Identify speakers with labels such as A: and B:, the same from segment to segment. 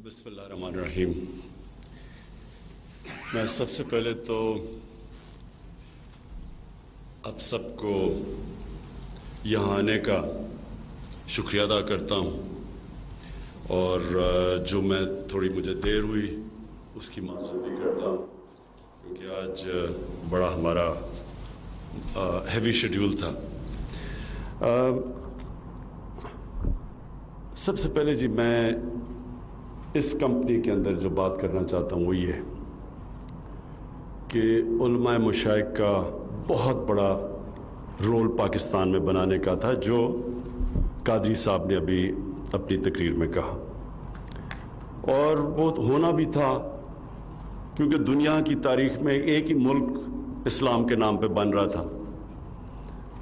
A: بسم اللہ الرحمن الرحیم۔ میں سب سے پہلے تو آپ سب کو یہاں آنے کا شکریہ ادا کرتا ہوں، اور جو میں تھوڑی مجھے دیر ہوئی اس کی معذرت بھی کرتا ہوں، کیونکہ آج بڑا ہمارا ہیوی شیڈیول تھا۔ سب سے پہلے جی میں اس کمپنی کے اندر جو بات کرنا چاہتا ہوں وہ یہ کہ علماء مشائخ کا بہت بڑا رول پاکستان میں بنانے کا تھا، جو قادری صاحب نے ابھی اپنی تقریر میں کہا، اور وہ ہونا بھی تھا کیونکہ دنیا کی تاریخ میں ایک ہی ملک اسلام کے نام پہ بن رہا تھا،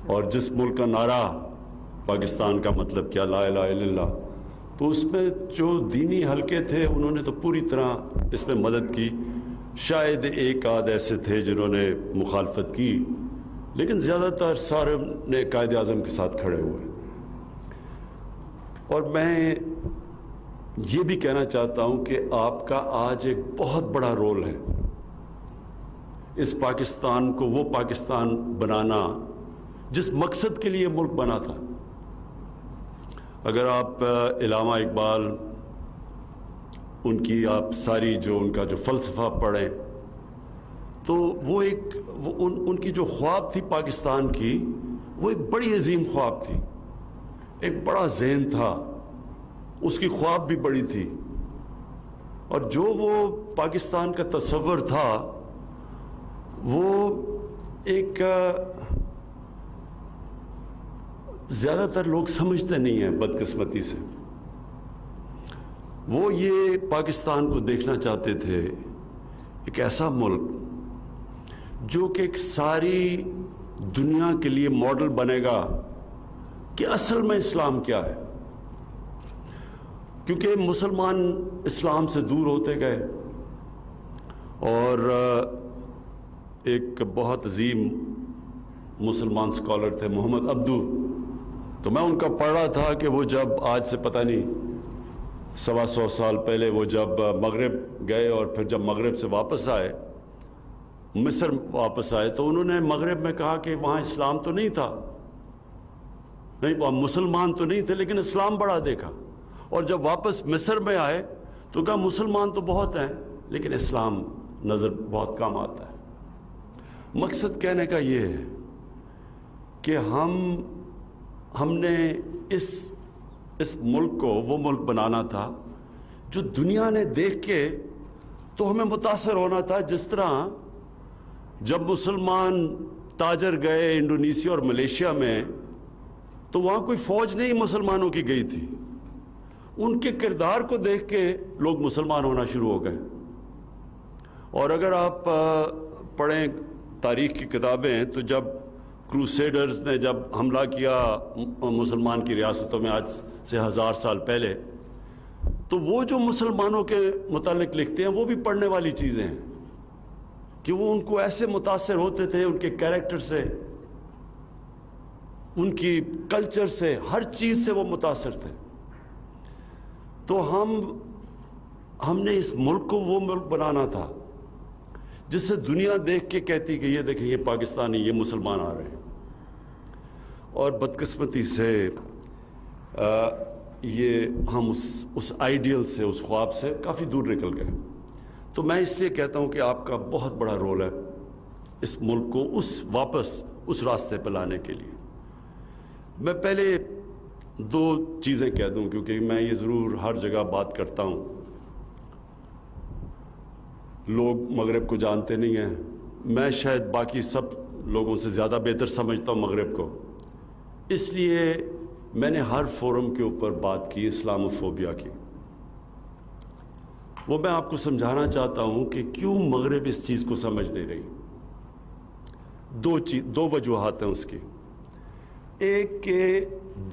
A: اور جس ملک کا نعرہ پاکستان کا مطلب کیا، لا الہ الا اللہ، تو اس میں جو دینی حلقے تھے انہوں نے تو پوری طرح اس میں مدد کی۔ شاید ایک آدھ ایسے تھے جنہوں نے مخالفت کی، لیکن زیادہ تر سارے نے قائد اعظم کے ساتھ کھڑے ہوئے۔ اور میں یہ بھی کہنا چاہتا ہوں کہ آپ کا آج ایک بہت بڑا رول ہے اس پاکستان کو وہ پاکستان بنانا جس مقصد کے لیے ملک بنا تھا۔ اگر آپ علامہ اقبال ان کی آپ ساری جو ان کا جو فلسفہ پڑھیں تو وہ ان کی جو خواب تھی پاکستان کی، وہ ایک بڑی عظیم خواب تھی، ایک بڑا ذہن تھا، اس کی خواب بھی بڑی تھی، اور جو وہ پاکستان کا تصور تھا وہ ایک زیادہ تر لوگ سمجھتے نہیں ہیں بدقسمتی سے۔ وہ یہ پاکستان کو دیکھنا چاہتے تھے ایک ایسا ملک جو کہ ایک ساری دنیا کے لیے ماڈل بنے گا کہ اصل میں اسلام کیا ہے، کیونکہ مسلمان اسلام سے دور ہوتے گئے۔ اور ایک بہت عظیم مسلمان اسکالر تھے محمد عبدو، تو میں ان کا پڑھ رہا تھا کہ وہ جب آج سے پتہ نہیں 125 سال پہلے وہ جب مغرب گئے اور پھر جب مغرب سے واپس آئے، مصر واپس آئے، تو انہوں نے مغرب میں کہا کہ وہاں اسلام تو نہیں تھا، نہیں وہاں مسلمان تو نہیں تھے، لیکن اسلام بڑا دیکھا، اور جب واپس مصر میں آئے تو کہا مسلمان تو بہت ہیں لیکن اسلام نظر بہت کم آتا ہے۔ مقصد کہنے کا یہ ہے کہ ہم نے اس ملک کو وہ ملک بنانا تھا جو دنیا نے دیکھ کے تو ہمیں متاثر ہونا تھا۔ جس طرح جب مسلمان تاجر گئے انڈونیشیا اور ملیشیا میں تو وہاں کوئی فوج نہیں مسلمانوں کی گئی تھی، ان کے کردار کو دیکھ کے لوگ مسلمان ہونا شروع ہو گئے۔ اور اگر آپ پڑھیں تاریخ کی کتابیں تو جب کروسیڈرز نے جب حملہ کیا مسلمان کی ریاستوں میں آج سے 1000 سال پہلے، تو وہ جو مسلمانوں کے متعلق لکھتے ہیں وہ بھی پڑھنے والی چیزیں ہیں کہ وہ ان کو ایسے متاثر ہوتے تھے، ان کے کیریکٹر سے، ان کی کلچر سے، ہر چیز سے وہ متاثر تھے۔ تو ہم نے اس ملک کو وہ ملک بنانا تھا جس سے دنیا دیکھ کے کہتی کہ یہ دیکھیں یہ پاکستانی، یہ مسلمان آ رہے ہیں۔ اور بدقسمتی سے یہ ہم اس آئیڈیل سے، اس خواب سے کافی دور نکل گئے۔ تو میں اس لیے کہتا ہوں کہ آپ کا بہت بڑا رول ہے اس ملک کو واپس اس راستے پہ لانے کے لیے۔ میں پہلے 2 چیزیں کہہ دوں، کیونکہ میں یہ ضرور ہر جگہ بات کرتا ہوں، لوگ مغرب کو جانتے نہیں ہیں، میں شاید باقی سب لوگوں سے زیادہ بہتر سمجھتا ہوں مغرب کو، اس لیے میں نے ہر فورم کے اوپر بات کی اسلاموفوبیا کی۔ وہ میں آپ کو سمجھانا چاہتا ہوں کہ کیوں مغرب اس چیز کو سمجھ نہیں رہی۔ 2 وجوہات ہیں اس کی۔ ایک کہ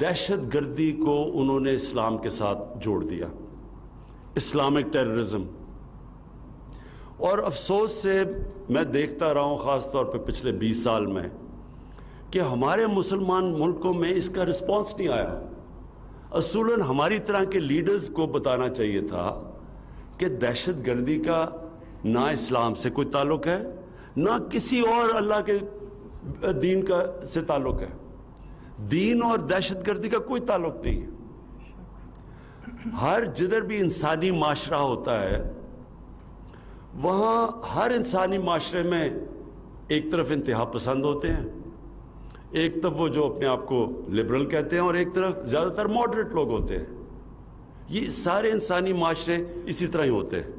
A: دہشت گردی کو انہوں نے اسلام کے ساتھ جوڑ دیا، اسلامک ٹیررزم، اور افسوس سے میں دیکھتا رہا ہوں خاص طور پہ پچھلے 20 سال میں کہ ہمارے مسلمان ملکوں میں اس کا رسپانس نہیں آیا۔ اصولاً ہماری طرح کے لیڈرز کو بتانا چاہیے تھا کہ دہشت گردی کا نہ اسلام سے کوئی تعلق ہے نہ کسی اور اللہ کے دین کا سے تعلق ہے. دین اور دہشت گردی کا کوئی تعلق نہیں ہے. ہر جدھر بھی انسانی معاشرہ ہوتا ہے وہاں ہر انسانی معاشرے میں ایک طرف انتہا پسند ہوتے ہیں, ایک طرف وہ جو اپنے آپ کو لبرل کہتے ہیں, اور ایک طرف زیادہ تر ماڈریٹ لوگ ہوتے ہیں. یہ سارے انسانی معاشرے اسی طرح ہی ہوتے ہیں.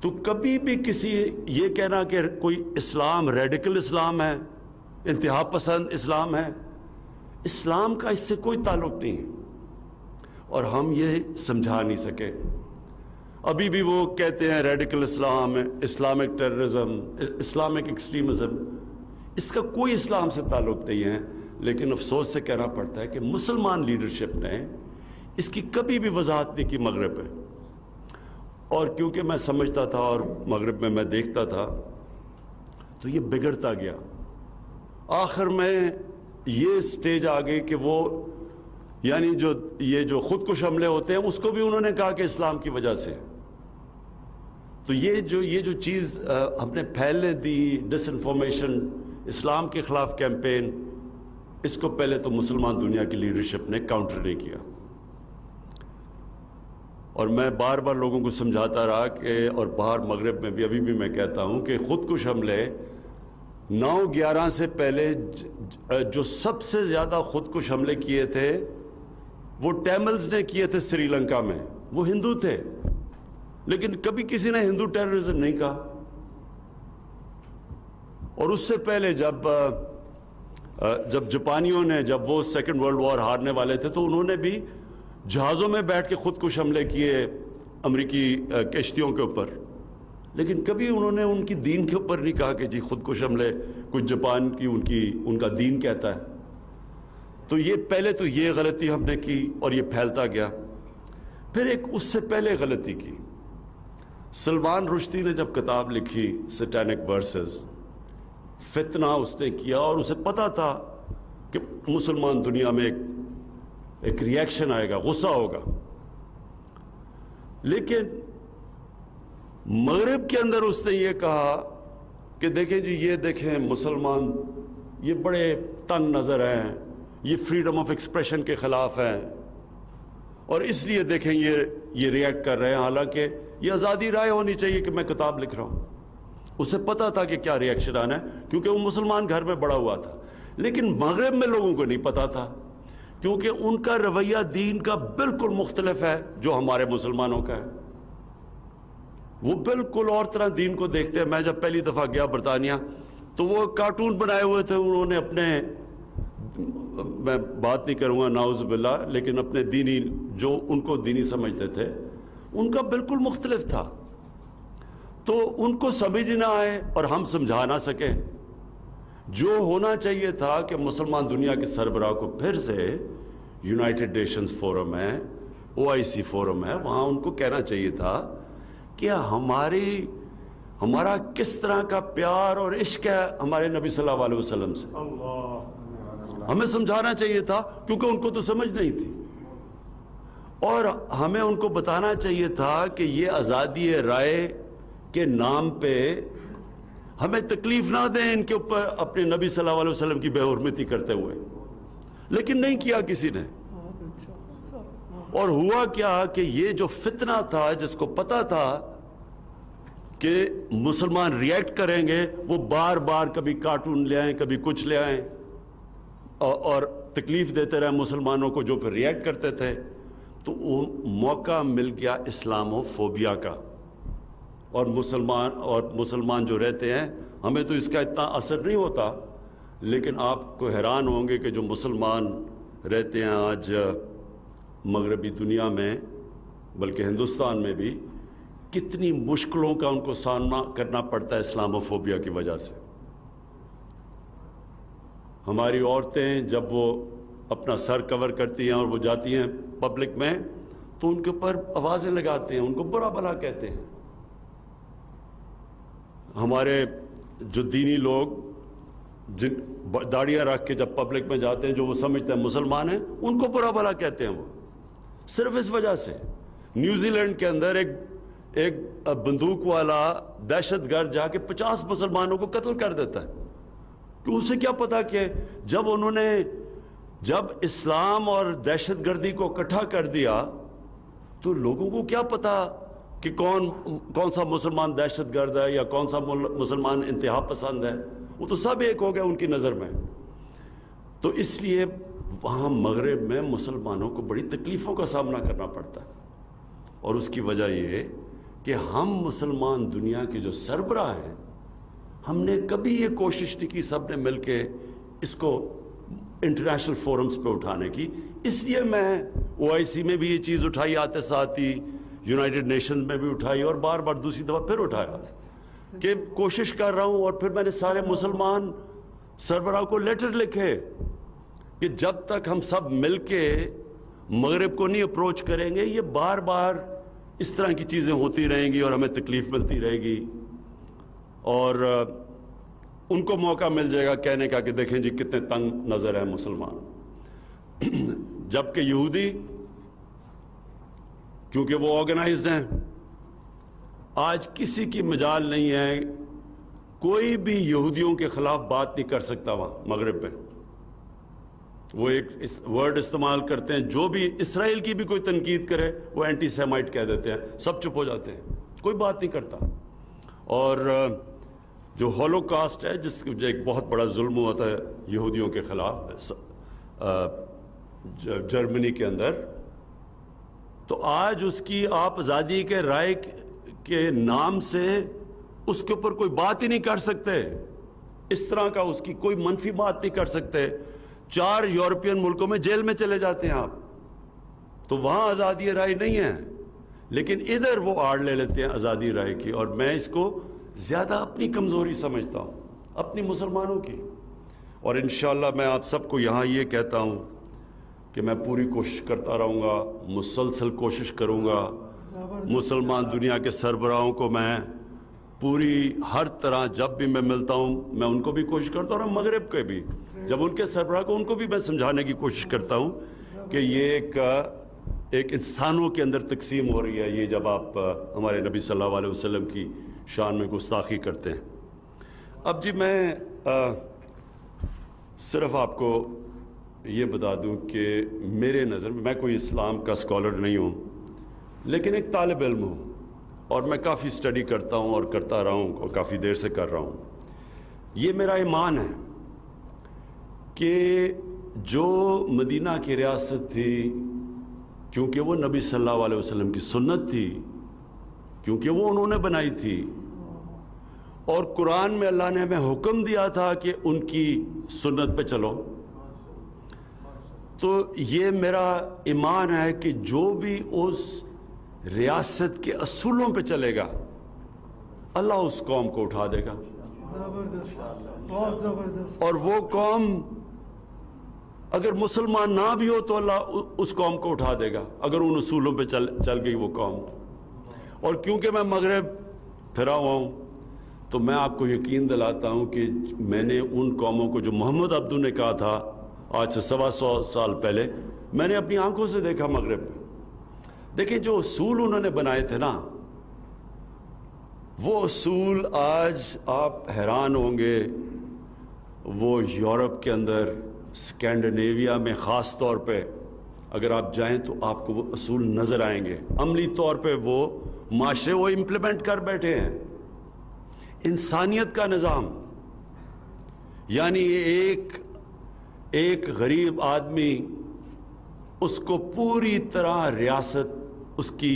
A: تو کبھی بھی کسی یہ کہنا کہ کوئی اسلام ریڈیکل اسلام ہے, انتہا پسند اسلام ہے, اسلام کا اس سے کوئی تعلق نہیں, اور ہم یہ سمجھا نہیں سکے. ابھی بھی وہ کہتے ہیں ریڈیکل اسلام, اسلامک ٹیررزم, اسلامک ایکسٹریمزم, اس کا کوئی اسلام سے تعلق نہیں ہے. لیکن افسوس سے کہنا پڑتا ہے کہ مسلمان لیڈرشپ نے اس کی کبھی بھی وضاحت نہیں کی مغرب میں. اور کیونکہ میں سمجھتا تھا اور مغرب میں دیکھتا تھا تو یہ بگڑتا گیا. آخر میں یہ سٹیج آ گئی کہ وہ یعنی یہ جو خودکش حملے ہوتے ہیں اس کو بھی انہوں نے کہا کہ اسلام کی وجہ سے. تو یہ جو چیز ہم نے پھیلنے دی, ڈس انفارمیشن, اسلام کے خلاف کیمپین, اس کو پہلے تو مسلمان دنیا کی لیڈرشپ نے کاؤنٹر نہیں کیا. اور میں بار بار لوگوں کو سمجھاتا رہا کہ, اور باہر مغرب میں بھی ابھی بھی میں کہتا ہوں کہ خودکش حملے 9/11 سے پہلے جو سب سے زیادہ خودکش حملے کیے تھے وہ ٹیملز نے کیے تھے سری لنکا میں. وہ ہندو تھے لیکن کبھی کسی نے ہندو ٹیررزم نہیں کہا. اور اس سے پہلے جب جاپانیوں نے, جب وہ سیکنڈ ورلڈ وار ہارنے والے تھے, تو انہوں نے بھی جہازوں میں بیٹھ کے خودکش حملے کیے امریکی کشتیوں کے اوپر, لیکن کبھی انہوں نے ان کی دین کے اوپر نہیں کہا کہ جی خودکش حملے کچھ جاپان کی ان کا دین کہتا ہے. تو یہ پہلے تو یہ غلطی ہم نے کی اور یہ پھیلتا گیا. پھر ایک اس سے پہلے غلطی کی, سلمان رشدی نے جب کتاب لکھی سیٹینک ورسز, فتنہ اس نے کیا, اور اسے پتا تھا کہ مسلمان دنیا میں ایک ریاکشن آئے گا, غصہ ہوگا. لیکن مغرب کے اندر اس نے یہ کہا کہ دیکھیں جی, یہ دیکھیں مسلمان یہ بڑے تنگ نظر ہیں, یہ فریڈم آف ایکسپریشن کے خلاف ہیں, اور اس لیے دیکھیں یہ ریئیکٹ کر رہے ہیں, حالانکہ یہ آزادی رائے ہونی چاہیے کہ میں کتاب لکھ رہا ہوں. اسے پتا تھا کہ کیا ریئیکشن آنا ہے کیونکہ وہ مسلمان گھر میں بڑا ہوا تھا. لیکن مغرب میں لوگوں کو نہیں پتا تھا کیونکہ ان کا رویہ دین کا بالکل مختلف ہے جو ہمارے مسلمانوں کا ہے. وہ بالکل اور طرح دین کو دیکھتے ہیں. میں جب پہلی دفعہ گیا برطانیہ تو وہ کارٹون بنائے ہوئے تھے انہوں نے اپنے, میں بات نہیں کروں گا نعوذ باللہ, لیکن اپنے دینی جو ان کو دینی سمجھتے تھے ان کا بالکل مختلف تھا. تو ان کو سمجھ نہ آئے اور ہم سمجھا نہ سکیں. جو ہونا چاہیے تھا کہ مسلمان دنیا کے سربراہ کو پھر سے یونائٹڈ نیشنز فورم ہے, OIC فورم ہے, وہاں ان کو کہنا چاہیے تھا کہ ہمارا کس طرح کا پیار اور عشق ہے ہمارے نبی صلی اللہ علیہ وسلم سے. ہمیں سمجھانا چاہیے تھا کیونکہ ان کو تو سمجھ نہیں تھی, اور ہمیں ان کو بتانا چاہیے تھا کہ یہ آزادی رائے کے نام پہ ہمیں تکلیف نہ دیں ان کے اوپر اپنے نبی صلی اللہ علیہ وسلم کی بے حرمتی کرتے ہوئے. لیکن نہیں کیا کسی نے. اور ہوا کیا کہ یہ جو فتنہ تھا, جس کو پتا تھا کہ مسلمان ریئیکٹ کریں گے, وہ بار بار کبھی کارٹون لے آئیں, کبھی کچھ لے آئیں, اور تکلیف دیتے رہے مسلمانوں کو جو پھر ریئیکٹ کرتے تھے. تو وہ موقع مل گیا اسلامو فوبیا کا. اور مسلمان جو رہتے ہیں, ہمیں تو اس کا اتنا اثر نہیں ہوتا, لیکن آپ کو حیران ہوں گے کہ جو مسلمان رہتے ہیں آج مغربی دنیا میں, بلکہ ہندوستان میں بھی, کتنی مشکلوں کا ان کو سامنا کرنا پڑتا ہے اسلامو فوبیا کی وجہ سے. ہماری عورتیں جب وہ اپنا سر کور کرتی ہیں اور وہ جاتی ہیں پبلک میں تو ان کے اوپر آوازیں لگاتے ہیں, ان کو برا بھلا کہتے ہیں. ہمارے جو دینی لوگ جن داڑیاں رکھ کے جب پبلک میں جاتے ہیں, جو وہ سمجھتے ہیں مسلمان ہیں, ان کو برا بھلا کہتے ہیں. وہ صرف اس وجہ سے. نیوزی لینڈ کے اندر ایک ایک بندوق والا دہشت گرد جا کے 50 مسلمانوں کو قتل کر دیتا ہے، تو اسے کیا پتا کہ جب اسلام اور دہشت گردی کو اکٹھا کر دیا تو لوگوں کو کیا پتا کہ کون سا مسلمان دہشت گرد ہے یا کون سا مسلمان انتہا پسند ہے؟ وہ تو سب ایک ہو گئے ان کی نظر میں۔ تو اس لیے وہاں مغرب میں مسلمانوں کو بڑی تکلیفوں کا سامنا کرنا پڑتا ہے، اور اس کی وجہ یہ کہ ہم مسلمان دنیا کے جو سربراہ ہیں، ہم نے کبھی یہ کوشش نہیں کی سب نے مل کے اس کو انٹرنیشنل فورمز پہ اٹھانے کی۔ اس لیے میں OIC میں بھی یہ چیز اٹھائی، آتے ساتھ ہی یونائٹڈ نیشنز میں بھی اٹھائی، اور بار بار دوسری دفعہ پھر اٹھایا کہ کوشش کر رہا ہوں۔ اور پھر میں نے سارے مسلمان سربراہ کو لیٹر لکھے کہ جب تک ہم سب مل کے مغرب کو نہیں اپروچ کریں گے، یہ بار بار اس طرح کی چیزیں ہوتی رہیں گی اور ہمیں تکلیف ملتی رہے گی، اور ان کو موقع مل جائے گا کہنے کا کہ دیکھیں جی کتنے تنگ نظر ہیں مسلمان۔ جبکہ یہودی کیونکہ وہ آرگنائزڈ ہیں، آج کسی کی مجال نہیں ہے، کوئی بھی یہودیوں کے خلاف بات نہیں کر سکتا وہاں مغرب میں۔ وہ ایک ورڈ استعمال کرتے ہیں، جو بھی اسرائیل کی بھی کوئی تنقید کرے وہ اینٹی سیمائٹ کہہ دیتے ہیں، سب چپ ہو جاتے ہیں، کوئی بات نہیں کرتا۔ اور جو ہولوکاسٹ ہے، جس جو ایک بہت بڑا ظلم ہوا تھا یہودیوں کے خلاف جرمنی کے اندر، تو آج اس کی آپ آزادی کے رائے کے نام سے اس کے اوپر کوئی بات ہی نہیں کر سکتے، اس طرح کا اس کی کوئی منفی بات نہیں کر سکتے۔ 4 یورپین ملکوں میں جیل میں چلے جاتے ہیں آپ، تو وہاں آزادی رائے نہیں ہے، لیکن ادھر وہ آڑ لے لیتے ہیں آزادی رائے کی۔ اور میں اس کو زیادہ اپنی کمزوری سمجھتا ہوں، اپنی مسلمانوں کی۔ اور انشاءاللہ میں آپ سب کو یہاں یہ کہتا ہوں کہ میں پوری کوشش کرتا رہوں گا، مسلسل کوشش کروں گا، مسلمان دنیا کے سربراہوں کو میں پوری ہر طرح جب بھی میں ملتا ہوں میں ان کو بھی کوشش کرتا ہوں، اور مغرب کے بھی جب ان کے سربراہ کو ان کو بھی میں سمجھانے کی کوشش کرتا ہوں کہ یہ ایک انسانوں کے اندر تقسیم ہو رہی ہے، یہ جب آپ ہمارے نبی صلی اللہ علیہ وسلم کی شان میں گستاخی کرتے ہیں۔ اب جی میں صرف آپ کو یہ بتا دوں کہ میرے نظر میں کوئی اسلام کا اسکالر نہیں ہوں، لیکن ایک طالب علم ہوں، اور میں کافی اسٹڈی کرتا ہوں اور کرتا رہا ہوں اور کافی دیر سے کر رہا ہوں۔ یہ میرا ایمان ہے کہ جو مدینہ کی ریاست تھی، کیونکہ وہ نبی صلی اللہ علیہ وسلم کی سنت تھی، کیونکہ وہ انہوں نے بنائی تھی، اور قرآن میں اللہ نے ہمیں حکم دیا تھا کہ ان کی سنت پہ چلو، تو یہ میرا ایمان ہے کہ جو بھی اس ریاست کے اصولوں پہ چلے گا اللہ اس قوم کو اٹھا دے گا، اور وہ قوم اگر مسلمان نہ بھی ہو تو اللہ اس قوم کو اٹھا دے گا اگر ان اصولوں پہ چل گئی وہ قوم۔ اور کیونکہ میں مغرب پھرا ہوا ہوں تو میں آپ کو یقین دلاتا ہوں کہ میں نے ان قوموں کو جو محمد عبدو نے کہا تھا آج سے 125 سال پہلے، میں نے اپنی آنکھوں سے دیکھا مغرب میں۔ دیکھیں جو اصول انہوں نے بنائے تھے نا، وہ اصول آج آپ حیران ہوں گے، وہ یورپ کے اندر اسکینڈینیویا میں خاص طور پہ اگر آپ جائیں تو آپ کو وہ اصول نظر آئیں گے، عملی طور پہ وہ معاشرے وہ امپلیمنٹ کر بیٹھے ہیں۔ انسانیت کا نظام، یعنی ایک غریب آدمی، اس کو پوری طرح ریاست اس کی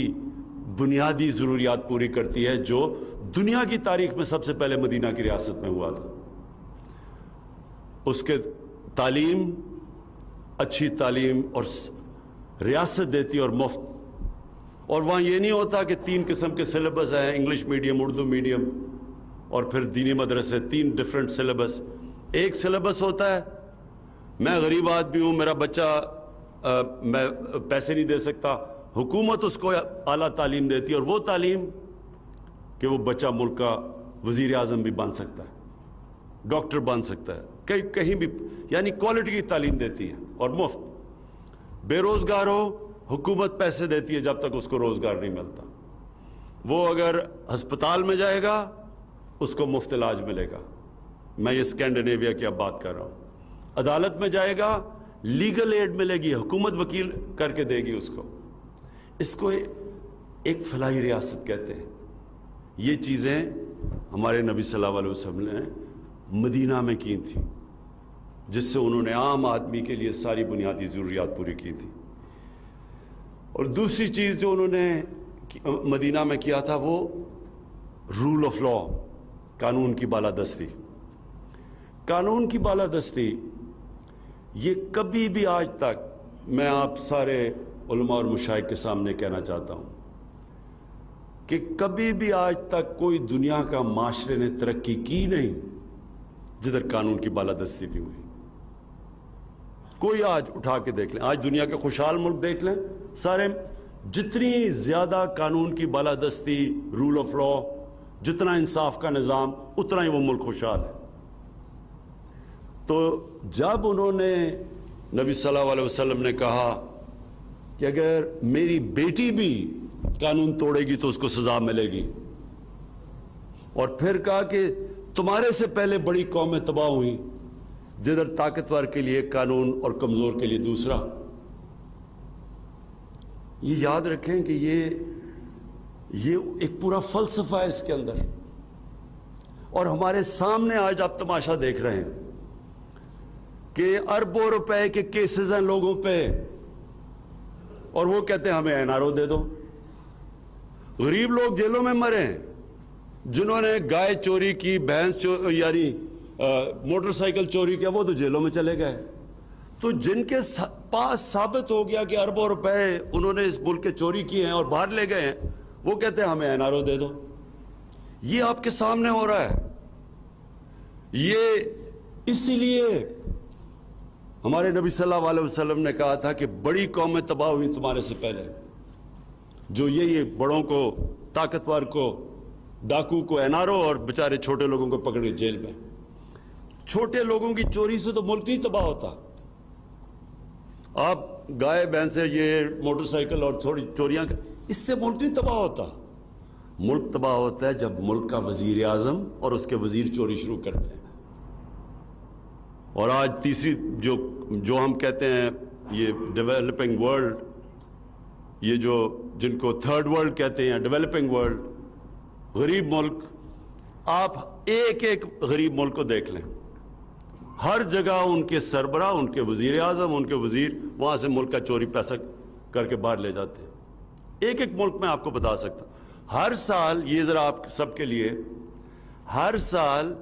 A: بنیادی ضروریات پوری کرتی ہے، جو دنیا کی تاریخ میں سب سے پہلے مدینہ کی ریاست میں ہوا تھا۔ اس کے تعلیم، اچھی تعلیم اور ریاست دیتی اور مفت، اور وہاں یہ نہیں ہوتا کہ 3 قسم کے سلیبس ہیں، انگلش میڈیم، اردو میڈیم اور پھر دینی مدرسے، 3 ڈیفرنٹ سلیبس۔ ایک سلیبس ہوتا ہے، میں غریب آدمی ہوں، میرا بچہ میں پیسے نہیں دے سکتا، حکومت اس کو اعلیٰ تعلیم دیتی ہے، اور وہ تعلیم کہ وہ بچہ ملک کا وزیر اعظم بھی بن سکتا ہے، ڈاکٹر بن سکتا ہے، کہیں بھی، یعنی کوالٹی کی تعلیم دیتی ہے اور مفت۔ بے روزگار ہو، حکومت پیسے دیتی ہے جب تک اس کو روزگار نہیں ملتا۔ وہ اگر ہسپتال میں جائے گا اس کو مفت علاج ملے گا. میں یہ اسکینڈینیویا کی اب بات کر رہا ہوں. عدالت میں جائے گا لیگل ایڈ ملے گی, حکومت وکیل کر کے دے گی اس کو. اس کو ایک فلاحی ریاست کہتے ہیں. یہ چیزیں ہمارے نبی صلی اللہ علیہ وسلم نے مدینہ میں کی تھیں, جس سے انہوں نے عام آدمی کے لیے ساری بنیادی ضروریات پوری کی تھی. اور دوسری چیز جو انہوں نے مدینہ میں کیا تھا وہ رول آف لا, قانون کی بالادستی. قانون کی بالادستی یہ کبھی بھی آج تک, میں آپ سارے علماء اور مشائخ کے سامنے کہنا چاہتا ہوں کہ کبھی بھی آج تک کوئی دنیا کا معاشرے نے ترقی کی نہیں جدھر قانون کی بالادستی نہیں ہوئی. کوئی آج اٹھا کے دیکھ لیں, آج دنیا کے خوشحال ملک دیکھ لیں, سارے جتنی زیادہ قانون کی بالادستی, رول آف لا, جتنا انصاف کا نظام, اتنا ہی وہ ملک خوشحال ہے. تو جب انہوں نے نبی صلی اللہ علیہ وسلم نے کہا کہ اگر میری بیٹی بھی قانون توڑے گی تو اس کو سزا ملے گی, اور پھر کہا کہ تمہارے سے پہلے بڑی قومیں تباہ ہوئیں جدھر طاقتور کے لیے قانون اور کمزور کے لیے دوسرا. یہ یاد رکھیں کہ یہ ایک پورا فلسفہ ہے اس کے اندر. اور ہمارے سامنے آج آپ تماشا دیکھ رہے ہیں کہ اربوں روپے کے کیسز ہیں لوگوں پہ, اور وہ کہتے ہیں ہمیں NRO دے دو. غریب لوگ جیلوں میں مرے ہیں, جنہوں نے گائے چوری کی, بھینس یعنی موٹر سائیکل چوری کیا, وہ تو جیلوں میں چلے گئے. تو جن کے پاس ثابت ہو گیا کہ اربوں روپے انہوں نے اس ملک کے چوری کیے ہیں اور باہر لے گئے ہیں, وہ کہتے ہیں ہمیں NRO دے دو. یہ آپ کے سامنے ہو رہا ہے. یہ اسی لیے ہمارے نبی صلی اللہ علیہ وسلم نے کہا تھا کہ بڑی قومیں تباہ ہوئی تمہارے سے پہلے, جو یہ بڑوں کو, طاقتور کو, ڈاکو کو NRO, اور بیچارے چھوٹے لوگوں کو پکڑ کے جیل میں. چھوٹے لوگوں کی چوری سے تو ملک نہیں تباہ ہوتا. آپ گائے بھینسیں, یہ موٹر سائیکل اور تھوڑی چوریاں, اس سے ملک نہیں تباہ ہوتا. ملک تباہ ہوتا ہے جب ملک کا وزیر اعظم اور اس کے وزیر چوری شروع کرتے ہیں. اور آج تیسری جو ہم کہتے ہیں یہ ڈیولپنگ ورلڈ, یہ جن کو تھرڈ ورلڈ کہتے ہیں, ڈیولپنگ ورلڈ, غریب ملک, آپ ایک ایک غریب ملک کو دیکھ لیں, ہر جگہ ان کے سربراہ, ان کے وزیر اعظم, ان کے وزیر وہاں سے ملک کا چوری پیسہ کر کے باہر لے جاتے ہیں. ایک ایک ملک میں آپ کو بتا سکتا ہوں. ہر سال, یہ ذرا آپ سب کے لیے, ہر سال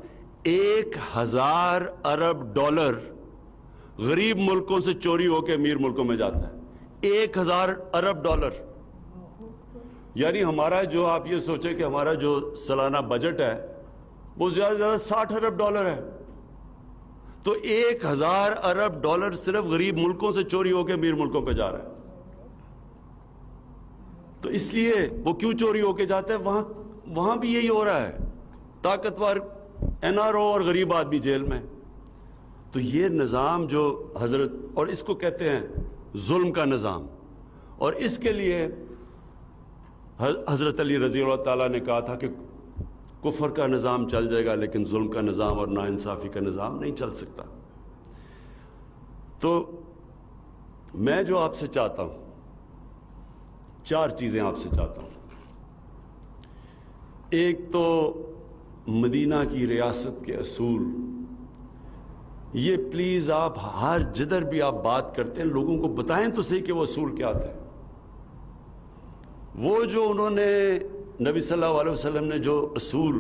A: 1000 ارب ڈالر غریب ملکوں سے چوری ہو کے امیر ملکوں میں جاتا ہے. 1000 ارب ڈالر. یعنی ہمارا جو, آپ یہ سوچیں کہ ہمارا جو سالانہ بجٹ ہے وہ زیادہ سے زیادہ 60 ارب ڈالر ہے. تو 1000 ارب ڈالر صرف غریب ملکوں سے چوری ہو کے امیر ملکوں پہ جا رہا ہے. تو اس لیے وہ کیوں چوری ہو کے جاتا ہے, وہاں بھی یہی ہو رہا ہے, طاقتور NRO اور غریب آدمی جیل میں. تو یہ نظام جو حضرت, اور اس کو کہتے ہیں ظلم کا نظام, اور اس کے لیے حضرت علی رضی اللہ تعالیٰ نے کہا تھا کہ کفر کا نظام چل جائے گا لیکن ظلم کا نظام اور ناانصافی کا نظام نہیں چل سکتا. تو میں جو آپ سے چاہتا ہوں, 4 چیزیں آپ سے چاہتا ہوں. ایک تو مدینہ کی ریاست کے اصول, یہ پلیز آپ ہر جدھر بھی آپ بات کرتے ہیں لوگوں کو بتائیں تو صحیح کہ وہ اصول کیا تھے. وہ جو انہوں نے نبی صلی اللہ علیہ وسلم نے جو اصول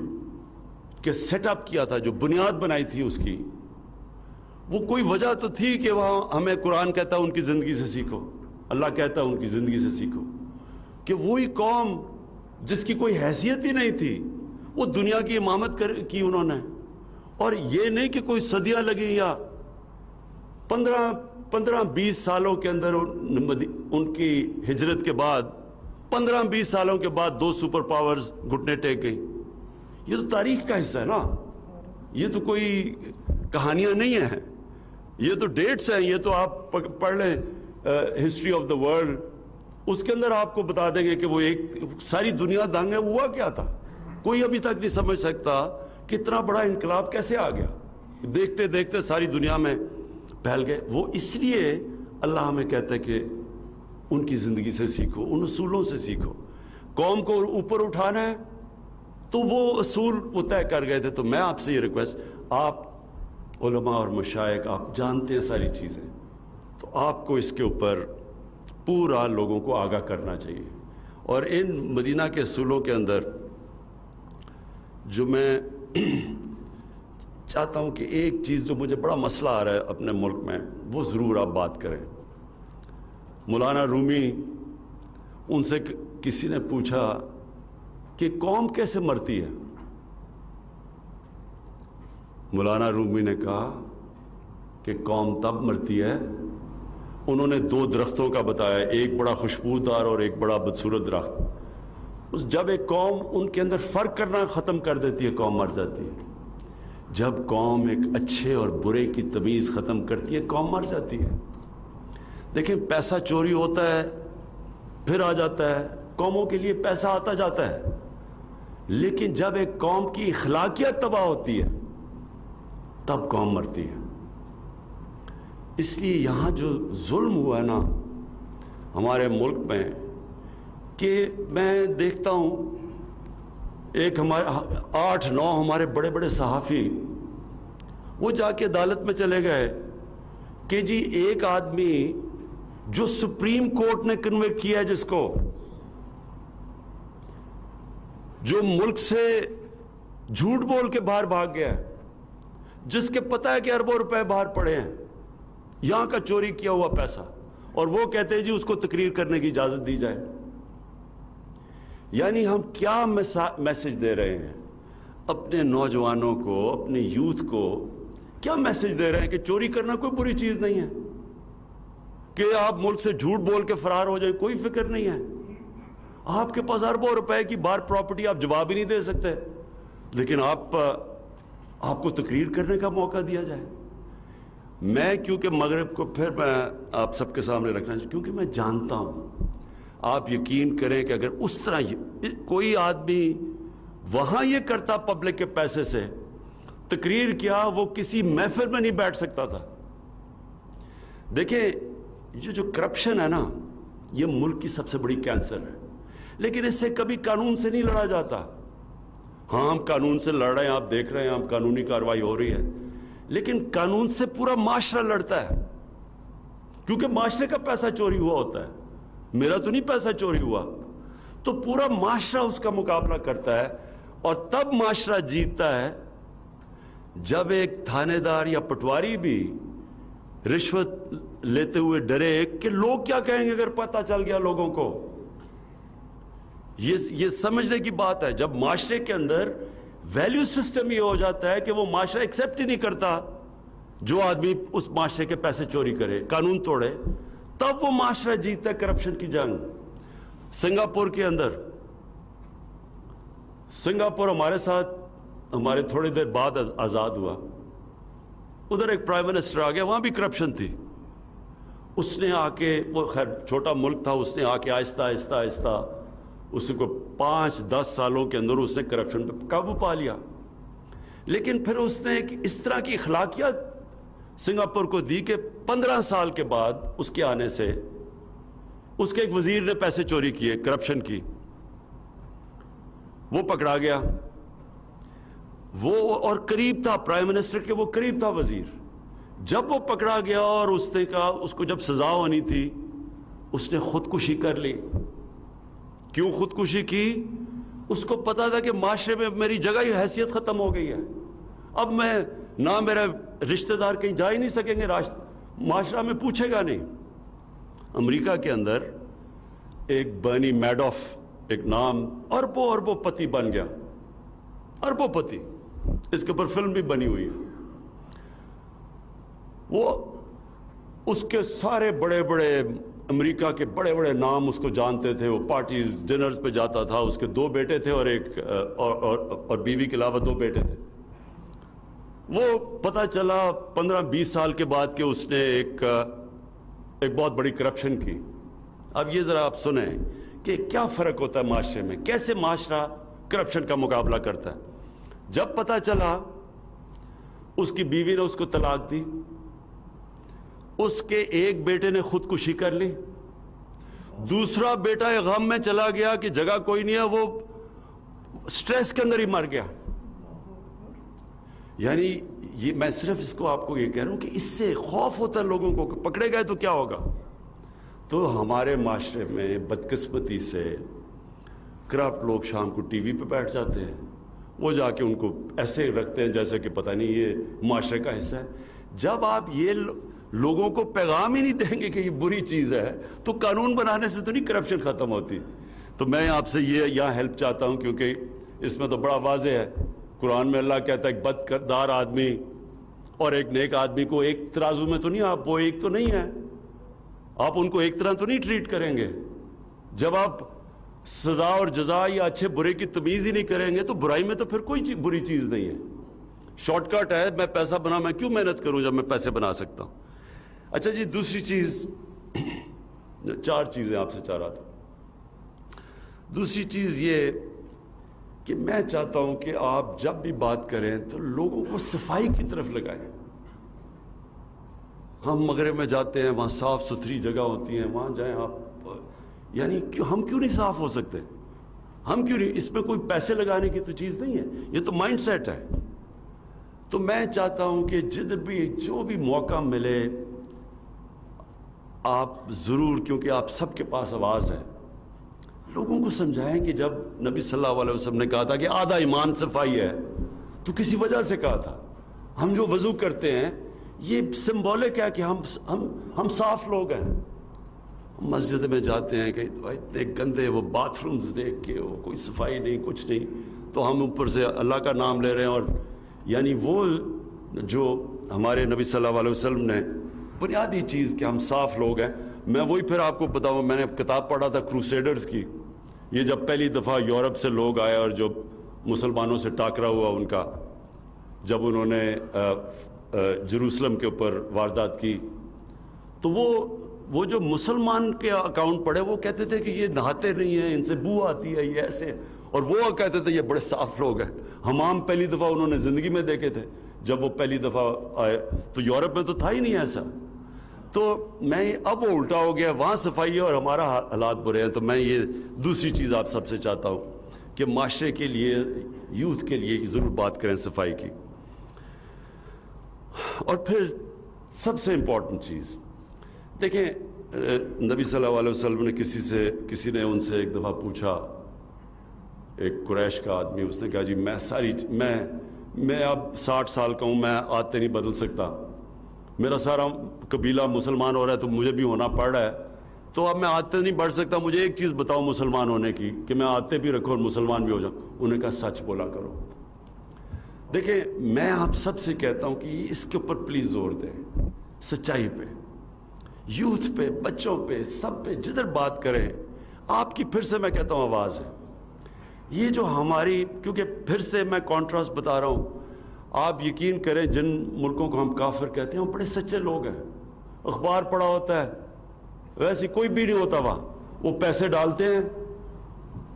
A: کے سیٹ اپ کیا تھا, جو بنیاد بنائی تھی اس کی, وہ کوئی وجہ تو تھی کہ وہاں ہمیں قرآن کہتا ہے ان کی زندگی سے سیکھو, اللہ کہتا ہے ان کی زندگی سے سیکھو, کہ وہی قوم جس کی کوئی حیثیت ہی نہیں تھی وہ دنیا کی امامت کی انہوں نے. اور یہ نہیں کہ کوئی صدیاں لگی, یا 15-20 سالوں کے اندر ان کی ہجرت کے بعد 15-20 سالوں کے بعد 2 سپر پاورز گھٹنے ٹیک گئی. یہ تو تاریخ کا حصہ ہے نا, یہ تو کوئی کہانیاں نہیں ہیں, یہ تو ڈیٹس ہیں. یہ تو آپ پڑھ لیں ہسٹری آف دا ورلڈ اس کے اندر آپ کو بتا دیں گے کہ وہ ایک ساری دنیا دنگ ہوا کیا تھا. کوئی ابھی تک نہیں سمجھ سکتا کہ اتنا بڑا انقلاب کیسے آ گیا. دیکھتے دیکھتے ساری دنیا میں پھیل گئے. وہ اس لیے اللہ ہمیں کہتا ہے کہ ان کی زندگی سے سیکھو, ان اصولوں سے سیکھو. قوم کو اوپر اٹھانا ہے تو وہ اصول وہ طے کر گئے تھے. تو میں آپ سے یہ ریکویسٹ, آپ علماء اور مشائخ آپ جانتے ہیں ساری چیزیں, تو آپ کو اس کے اوپر پورا لوگوں کو آگاہ کرنا چاہیے. اور ان مدینہ کے اصولوں کے اندر جو میں چاہتا ہوں کہ ایک چیز جو مجھے بڑا مسئلہ آ رہا ہے اپنے ملک میں, وہ ضرور آپ بات کریں. مولانا رومی, ان سے کسی نے پوچھا کہ قوم کیسے مرتی ہے. مولانا رومی نے کہا کہ قوم تب مرتی ہے, انہوں نے 2 درختوں کا بتایا, ایک بڑا خوشبودار اور ایک بڑا بدصورت درخت. جب ایک قوم ان کے اندر فرق کرنا ختم کر دیتی ہے, قوم مر جاتی ہے. جب قوم ایک اچھے اور برے کی تمیز ختم کرتی ہے, قوم مر جاتی ہے. دیکھیں, پیسہ چوری ہوتا ہے پھر آ جاتا ہے, قوموں کے لیے پیسہ آتا جاتا ہے, لیکن جب ایک قوم کی اخلاقیات تباہ ہوتی ہے تب قوم مرتی ہے. اس لیے یہاں جو ظلم ہوا ہے نا ہمارے ملک میں, کہ میں دیکھتا ہوں ایک ہمارے 8-9 ہمارے بڑے بڑے صحافی وہ جا کے عدالت میں چلے گئے کہ جی ایک آدمی جو سپریم کورٹ نے کنوکٹ کیا ہے, جس کو جو ملک سے جھوٹ بول کے باہر بھاگ گیا ہے, جس کے پتہ ہے کہ اربوں روپے باہر پڑے ہیں, یہاں کا چوری کیا ہوا پیسہ, اور وہ کہتے ہیں جی اس کو تقریر کرنے کی اجازت دی جائے. یعنی ہم کیا میسج دے رہے ہیں اپنے نوجوانوں کو, اپنے یوتھ کو کیا میسج دے رہے ہیں کہ چوری کرنا کوئی بری چیز نہیں ہے, کہ آپ ملک سے جھوٹ بول کے فرار ہو جائیں, کوئی فکر نہیں ہے. آپ کے پاس اربوں روپے کی باہر پراپرٹی, آپ جواب ہی نہیں دے سکتے, لیکن آپ کو تقریر کرنے کا موقع دیا جائے. میں کیونکہ مغرب کو پھر میں آپ سب کے سامنے رکھنا چاہیے, کیونکہ میں جانتا ہوں, آپ یقین کریں کہ اگر اس طرح کوئی آدمی وہاں یہ کرتا پبلک کے پیسے سے تقریر کیا, وہ کسی محفل میں نہیں بیٹھ سکتا تھا. دیکھیں, یہ جو کرپشن ہے نا, یہ ملک کی سب سے بڑی کینسر ہے, لیکن اس سے کبھی قانون سے نہیں لڑا جاتا. ہاں, ہم قانون سے لڑ رہے ہیں, آپ دیکھ رہے ہیں, ہم قانونی کارروائی ہو رہی ہے, لیکن قانون سے پورا معاشرہ لڑتا ہے, کیونکہ معاشرے کا پیسہ چوری ہوا ہوتا ہے. میرا تو نہیں پیسہ چوری ہوا, تو پورا معاشرہ اس کا مقابلہ کرتا ہے. اور تب معاشرہ جیتتا ہے جب ایک تھانے دار یا پٹواری بھی رشوت لیتے ہوئے ڈرے کہ لوگ کیا کہیں گے اگر پتہ چل گیا لوگوں کو. یہ سمجھنے کی بات ہے. جب معاشرے کے اندر ویلیو سسٹم یہ ہو جاتا ہے کہ وہ معاشرہ ایکسیپٹ ہی نہیں کرتا جو آدمی اس معاشرے کے پیسے چوری کرے, قانون توڑے, تب وہ معاشرہ جیتتا ہے کرپشن کی جنگ. سنگاپور کے اندر, سنگاپور ہمارے ساتھ ہمارے تھوڑی دیر بعد آزاد ہوا, ادھر ایک پرائم منسٹر آ گیا, وہاں بھی کرپشن تھی. اس نے آ کے, وہ خیر چھوٹا ملک تھا, اس نے آ کے آہستہ آہستہ آہستہ اس کو 5-10 سالوں کے اندر اس نے کرپشن پہ قابو پا لیا. لیکن پھر اس نے ایک اس طرح کی اخلاقیات سنگاپور کو دی کہ 15 سال کے بعد اس کے آنے سے اس کے ایک وزیر نے پیسے چوری کیے, کرپشن کی, وہ پکڑا گیا. وہ اور قریب تھا پرائم منسٹر کے, وہ قریب تھا وزیر. جب وہ پکڑا گیا اور اس نے کہا, اس کو جب سزا ہونی تھی, اس نے خودکشی کر لی. کیوں خودکشی کی؟ اس کو پتا تھا کہ معاشرے میں میری جگہ ہی حیثیت ختم ہو گئی ہے, اب میں نہ میرے رشتہ دار کہیں جا ہی نہیں سکیں گے, معاشرہ میں پوچھے گا نہیں. امریکہ کے اندر ایک برنی میڈوف, ایک نام, اربوں پتی بن گیا, اربوں پتی. اس کے اوپر فلم بھی بنی ہوئی ہے. وہ اس کے سارے بڑے بڑے امریکہ کے بڑے بڑے نام اس کو جانتے تھے, وہ پارٹیز ڈنرز پہ جاتا تھا. اس کے 2 بیٹے تھے اور ایک اور بیوی کے علاوہ 2 بیٹے تھے. وہ پتہ چلا 15-20 سال کے بعد کہ اس نے ایک بہت بڑی کرپشن کی. اب یہ ذرا آپ سنیں کہ کیا فرق ہوتا ہے معاشرے میں، کیسے معاشرہ کرپشن کا مقابلہ کرتا ہے۔ جب پتہ چلا اس کی بیوی نے اس کو طلاق دی، اس کے ایک بیٹے نے خودکشی کر لی، دوسرا بیٹا غم میں چلا گیا کہ جگہ کوئی نہیں ہے، وہ سٹریس کے اندر ہی مر گیا۔ یعنی یہ میں صرف اس کو آپ کو یہ کہہ رہا ہوں کہ اس سے خوف ہوتا ہے لوگوں کو کہ پکڑے گئے تو کیا ہوگا۔ تو ہمارے معاشرے میں بدقسمتی سے کرپٹ لوگ شام کو ٹی وی پہ بیٹھ جاتے ہیں، وہ جا کے ان کو ایسے رکھتے ہیں جیسے کہ پتہ نہیں یہ معاشرے کا حصہ ہے۔ جب آپ یہ لوگوں کو پیغام ہی نہیں دیں گے کہ یہ بری چیز ہے تو قانون بنانے سے تو نہیں کرپشن ختم ہوتی۔ تو میں آپ سے یہ یہاں ہیلپ چاہتا ہوں، کیونکہ اس میں تو بڑا واضح ہے، قرآن میں اللہ کہتا ہے ایک بد کردار آدمی اور ایک نیک آدمی کو ایک ترازو میں تو نہیں، آپ وہ ایک تو نہیں ہے، آپ ان کو ایک طرح تو نہیں ٹریٹ کریں گے۔ جب آپ سزا اور جزا یا اچھے برے کی تمیز ہی نہیں کریں گے تو برائی میں تو پھر کوئی بری چیز نہیں ہے۔ شارٹ کٹ ہے، میں پیسہ بنا، میں کیوں محنت کروں جب میں پیسے بنا سکتا ہوں۔ اچھا جی، دوسری چیز، 4 چیزیں آپ سے چاہ رہا تھا۔ دوسری چیز یہ کہ میں چاہتا ہوں کہ آپ جب بھی بات کریں تو لوگوں کو صفائی کی طرف لگائیں۔ ہم مغرب میں جاتے ہیں، وہاں صاف ستھری جگہ ہوتی ہیں، وہاں جائیں آپ، یعنی ہم کیوں نہیں صاف ہو سکتے؟ ہم کیوں نہیں؟ اس میں کوئی پیسے لگانے کی تو چیز نہیں ہے، یہ تو مائنڈ سیٹ ہے۔ تو میں چاہتا ہوں کہ جدھر بھی جو بھی موقع ملے آپ ضرور، کیونکہ آپ سب کے پاس آواز ہے، لوگوں کو سمجھائیں کہ جب نبی صلی اللہ علیہ وسلم نے کہا تھا کہ آدھا ایمان صفائی ہے تو کسی وجہ سے کہا تھا۔ ہم جو وضو کرتے ہیں یہ سمبولک ہے کہ ہم صاف لوگ ہیں۔ مسجد میں جاتے ہیں کہ اتنے گندے وہ باتھ رومز دیکھ کے وہ کوئی صفائی نہیں، کچھ نہیں، تو ہم اوپر سے اللہ کا نام لے رہے ہیں۔ اور یعنی وہ جو ہمارے نبی صلی اللہ علیہ وسلم نے بنیادی چیز کہ ہم صاف لوگ ہیں، میں وہی پھر آپ کو بتاؤں، میں نے کتاب پڑھا تھا کروسیڈرز کی، یہ جب پہلی دفعہ یورپ سے لوگ آئے اور جو مسلمانوں سے ٹاکرا ہوا ان کا، جب انہوں نے جروسلم کے اوپر واردات کی، تو وہ جو مسلمان کے اکاؤنٹ پڑھے وہ کہتے تھے کہ یہ نہاتے نہیں ہیں، ان سے بو آتی ہے، یہ ایسے، اور وہ کہتے تھے یہ بڑے صاف لوگ ہیں۔ حمام پہلی دفعہ انہوں نے زندگی میں دیکھے تھے جب وہ پہلی دفعہ آئے، تو یورپ میں تو تھا ہی نہیں ایسا۔ تو میں اب وہ الٹا ہو گیا، وہاں صفائی ہے اور ہمارا حالات برے ہیں۔ تو میں یہ دوسری چیز آپ سب سے چاہتا ہوں کہ معاشرے کے لیے، یوتھ کے لیے ضرور بات کریں صفائی کی۔ اور پھر سب سے امپورٹنٹ چیز دیکھیں، نبی صلی اللہ علیہ وسلم نے کسی نے ان سے ایک دفعہ پوچھا، ایک قریش کا آدمی، اس نے کہا جی میں اب 60 سال کا ہوں، میں عادتیں نہیں بدل سکتا، میرا سارا قبیلہ مسلمان ہو رہا ہے تو مجھے بھی ہونا پڑ رہا ہے، تو اب میں عادتیں نہیں بڑھ سکتا، مجھے ایک چیز بتاؤ مسلمان ہونے کی کہ میں عادتیں بھی رکھوں اور مسلمان بھی ہو جاؤں۔ انہوں نے کہا سچ بولا کرو۔ دیکھیں میں آپ سب سے کہتا ہوں کہ اس کے اوپر پلیز زور دیں، سچائی پہ، یوتھ پہ، بچوں پہ، سب پہ، جدھر بات کریں آپ کی پھر سے میں کہتا ہوں آواز ہے۔ یہ جو ہماری، کیونکہ پھر سے میں کانٹراسٹ بتا رہا ہوں، آپ یقین کریں جن ملکوں کو ہم کافر کہتے ہیں وہ بڑے سچے لوگ ہیں، اخبار پڑھا ہوتا ہے، ویسے کوئی بھی نہیں ہوتا وہاں، وہ پیسے ڈالتے ہیں،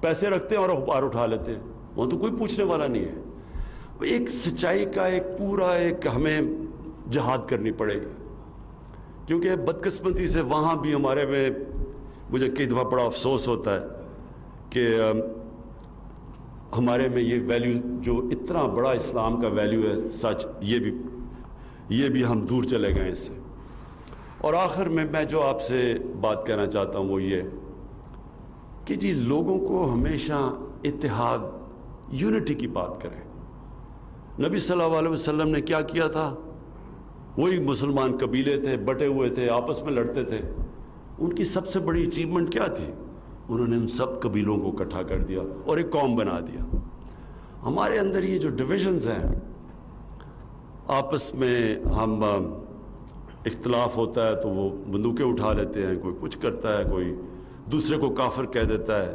A: پیسے رکھتے ہیں اور اخبار اٹھا لیتے ہیں، وہاں تو کوئی پوچھنے والا نہیں ہے۔ ایک سچائی کا ایک پورا ایک ہمیں جہاد کرنی پڑے گی، کیونکہ بدقسمتی سے وہاں بھی ہمارے میں مجھے کئی دفعہ بڑا افسوس ہوتا ہے کہ ہمارے میں یہ ویلیو جو اتنا بڑا اسلام کا ویلیو ہے، سچ، یہ بھی ہم دور چلے گئے اس سے۔ اور آخر میں جو آپ سے بات کہنا چاہتا ہوں وہ یہ کہ جی لوگوں کو ہمیشہ اتحاد، یونٹی کی بات کریں۔ نبی صلی اللہ علیہ وسلم نے کیا کیا تھا؟ وہی مسلمان قبیلے تھے، بٹے ہوئے تھے، آپس میں لڑتے تھے، ان کی سب سے بڑی اچیومنٹ کیا تھی؟ انہوں نے ان سب قبیلوں کو اکٹھا کر دیا اور ایک قوم بنا دیا۔ ہمارے اندر یہ جو ڈویژنز ہیں، آپس میں ہم اختلاف ہوتا ہے تو وہ بندوقیں اٹھا لیتے ہیں، کوئی کچھ کرتا ہے، کوئی دوسرے کو کافر کہہ دیتا ہے۔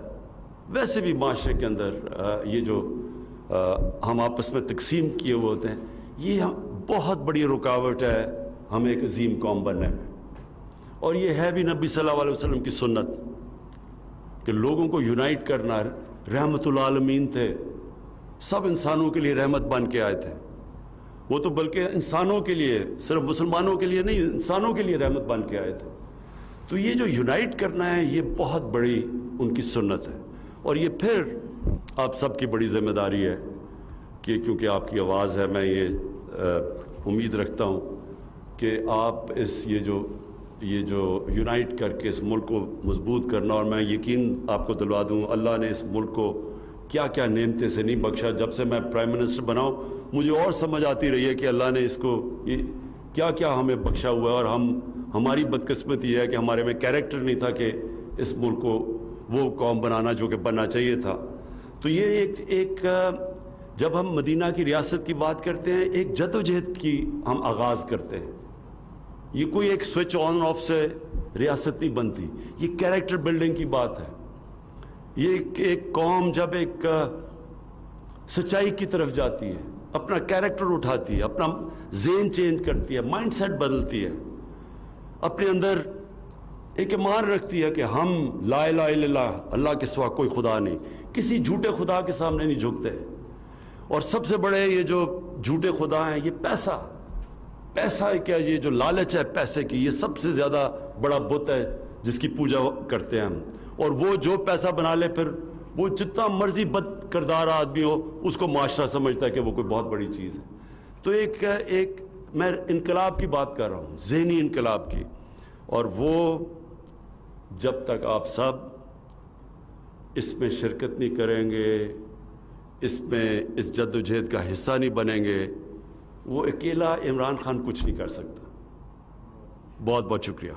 A: ویسے بھی معاشرے کے اندر یہ جو ہم آپس میں تقسیم کیے ہوئے ہوتے ہیں، یہ بہت بڑی رکاوٹ ہے ہمیں ایک عظیم قوم بننے میں۔ اور یہ ہے بھی نبی صلی اللہ علیہ وسلم کی سنت کہ لوگوں کو یونائٹ کرنا. رحمت العالمین تھے, سب انسانوں کے لیے رحمت بن کے آئے تھے. وہ تو بلکہ انسانوں کے لیے, صرف مسلمانوں کے لیے نہیں, انسانوں کے لیے رحمت بن کے آئے تھے. تو یہ جو یونائٹ کرنا ہے یہ بہت بڑی ان کی سنت ہے. اور یہ پھر آپ سب کی بڑی ذمہ داری ہے کہ کیونکہ آپ کی آواز ہے, میں یہ امید رکھتا ہوں کہ آپ یہ جو یونائٹ کر کے اس ملک کو مضبوط کرنا. اور میں یقین آپ کو دلوا دوں, اللہ نے اس ملک کو کیا کیا نعمتیں سے نہیں بخشا. جب سے میں پرائم منسٹر بنا ہوں مجھے اور سمجھ آتی رہی ہے کہ اللہ نے اس کو یہ کیا کیا ہمیں بخشا ہوا ہے. اور ہماری بدقسمتی یہ ہے کہ ہمارے میں کیریکٹر نہیں تھا کہ اس ملک کو وہ قوم بنانا جو کہ بننا چاہیے تھا. تو یہ ایک جب ہم مدینہ کی ریاست کی بات کرتے ہیں, ایک جدوجہد کی ہم آغاز کرتے ہیں. یہ کوئی ایک سوئچ آن آف سے ریاست نہیں بنتی, یہ کیریکٹر بلڈنگ کی بات ہے. یہ ایک قوم جب ایک سچائی کی طرف جاتی ہے, اپنا کیریکٹر اٹھاتی ہے, اپنا ذہن چینج کرتی ہے, مائنڈ سیٹ بدلتی ہے, اپنے اندر ایک ایمان رکھتی ہے کہ ہم لا الہ الا اللہ, اللہ کے سوا کوئی خدا نہیں, کسی جھوٹے خدا کے سامنے نہیں جھکتے. اور سب سے بڑے یہ جو جھوٹے خدا ہیں یہ پیسہ ہے کیا, یہ جو لالچ ہے پیسے کی, یہ سب سے زیادہ بڑا بت ہے جس کی پوجا کرتے ہیں ہم. اور وہ جو پیسہ بنا لے پھر وہ جتنا مرضی بد کردار آدمی ہو اس کو معاشرہ سمجھتا ہے کہ وہ کوئی بہت بڑی چیز ہے. تو ایک میں انقلاب کی بات کر رہا ہوں, ذہنی انقلاب کی. اور وہ جب تک آپ سب اس میں شرکت نہیں کریں گے, اس جد و جہد کا حصہ نہیں بنیں گے, وہ اکیلا عمران خان کچھ نہیں کر سکتا. بہت بہت شکریہ.